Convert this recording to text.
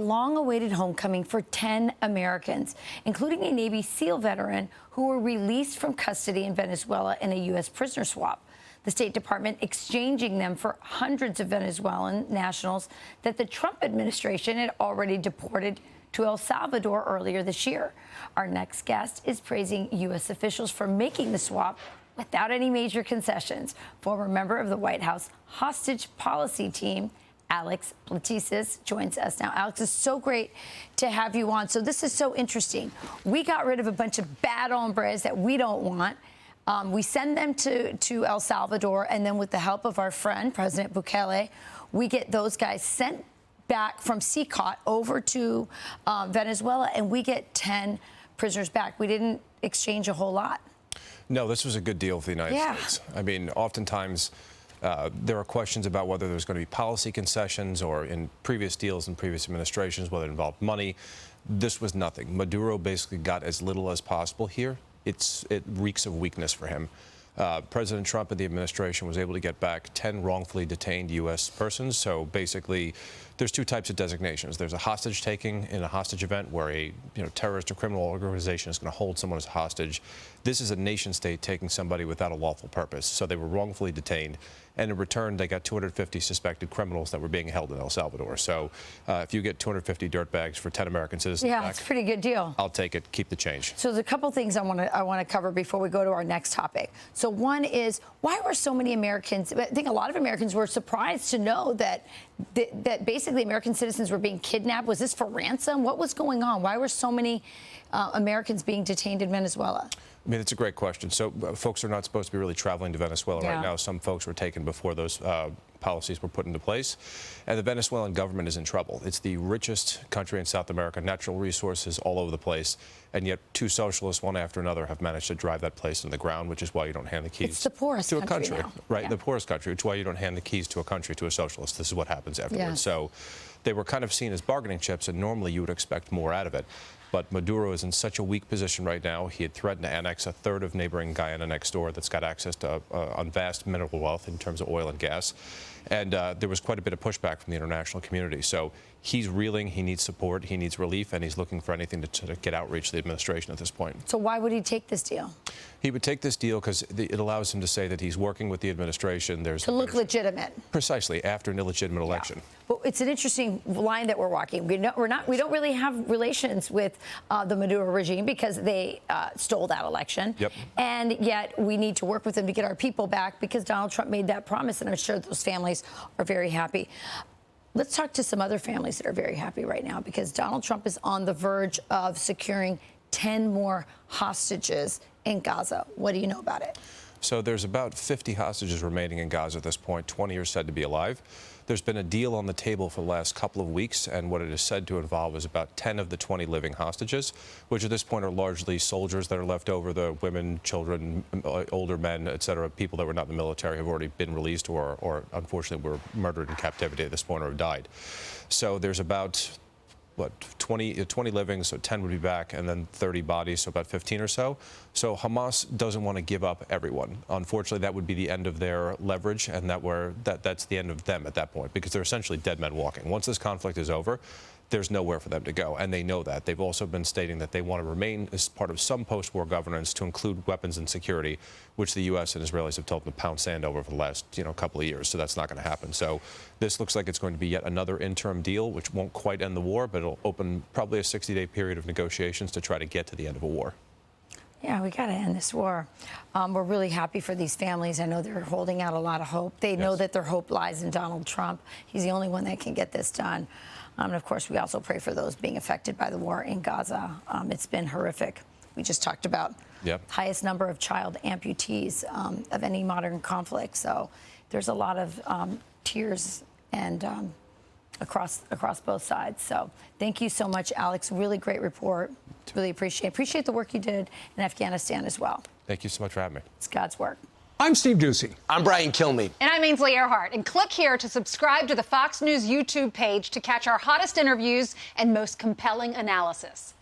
long-awaited homecoming for 10 Americans, including a Navy SEAL veteran who were released from custody in Venezuela in a U.S. prisoner swap. The State Department exchanging them for hundreds of Venezuelan nationals that the Trump administration had already deported to El Salvador earlier this year. Our next guest is praising U.S. officials for making the swap without any major concessions. Former member of the White House hostage policy team, Alex Plitsas, joins us now. Alex, it's so great to have you on. So this is so interesting. We got rid of a bunch of bad hombres that we don't want. We send them to El Salvador, and then with the help of our friend, President Bukele, we get those guys sent back from CCOT over to Venezuela, and we get 10 prisoners back. We didn't exchange a whole lot. No, this was a good deal for the United States. I mean, oftentimes there are questions about whether there's going to be policy concessions or in previous deals in previous administrations, whether it involved money. This was nothing. Maduro basically got as little as possible here. It reeks of weakness for him. President Trump and the administration was able to get back 10 wrongfully detained U.S. persons. So basically, there's two types of designations. There's a hostage taking in a hostage event where a terrorist or criminal organization is going to hold someone as a hostage. This is a nation state taking somebody without a lawful purpose. So they were wrongfully detained. And in return, they got 250 suspected criminals that were being held in El Salvador. So if you get 250 dirtbags for 10 American citizens back, it's a pretty good deal. I'll take it. Keep the change. So there's a couple things I want to cover before we go to our next topic. So one is, why were so many Americans, I think a lot of Americans were surprised to know that basically American citizens were being kidnapped. Was this for ransom? What was going on? Why were so many Americans being detained in Venezuela? I mean, it's a great question. So folks are not supposed to be really traveling to Venezuela right now. Some folks were taken before those policies were put into place. And the Venezuelan government is in trouble. It's the richest country in South America, natural resources all over the place. And yet two socialists, one after another, have managed to drive that place in the ground, which is why you don't hand the keys to a country now. Right? The poorest country, which is why you don't hand the keys to a country to a socialist. This is what happens afterwards. So they were kind of seen as bargaining chips, and normally you would expect more out of it. But Maduro is in such a weak position right now. He had threatened to annex a third of neighboring Guyana next door that's got access to vast mineral wealth in terms of oil and gas. And there was quite a bit of pushback from the international community. So he's reeling, he needs support, he needs relief, and he's looking for anything to get outreach to the administration at this point. So why would he take this deal? He would take this deal because it allows him to say that he's working with the administration. To look legitimate. Precisely, after an illegitimate election. Well, it's an interesting line that we're walking. We don't really have relations with the Maduro regime because they stole that election. And yet we need to work with them to get our people back because Donald Trump made that promise, and I'm sure those families are very happy. Let's talk to some other families that are very happy right now because Donald Trump is on the verge of securing 10 more hostages in Gaza. What do you know about it? So there's about 50 hostages remaining in Gaza at this point. 20 are said to be alive. There's been a deal on the table for the last couple of weeks, and what it is said to involve is about 10 of the 20 living hostages, which at this point are largely soldiers that are left over. The women, children, older men, et cetera, people that were not in the military have already been released or unfortunately were murdered in captivity at this point or have died. So there's about 20 living, so 10 would be back, and then 30 bodies, so about 15 or so. So Hamas doesn't want to give up everyone. Unfortunately, that would be the end of their leverage, and that's the end of them at that point, because they're essentially dead men walking. Once this conflict is over, there's nowhere for them to go, and they know that. They've also been stating that they want to remain as part of some post-war governance to include weapons and security, which the U.S. and Israelis have told them to pound sand over for the last couple of years. So that's not going to happen. So this looks like it's going to be yet another interim deal, which won't quite end the war, but it'll open probably a 60-day period of negotiations to try to get to the end of a war. Yeah, we got to end this war. We're really happy for these families. I know they're holding out a lot of hope. They know that their hope lies in Donald Trump. He's the only one that can get this done. And of course, we also pray for those being affected by the war in Gaza. It's been horrific. We just talked about highest number of child amputees of any modern conflict. So there's a lot of tears and across both sides. So thank you so much, Alex. Really great report. Really appreciate the work you did in Afghanistan as well. Thank you so much for having me. It's God's work. I'm Steve Doocy. I'm Brian Kilmeade. And I'm Ainsley Earhart. And click here to subscribe to the Fox News YouTube page to catch our hottest interviews and most compelling analysis.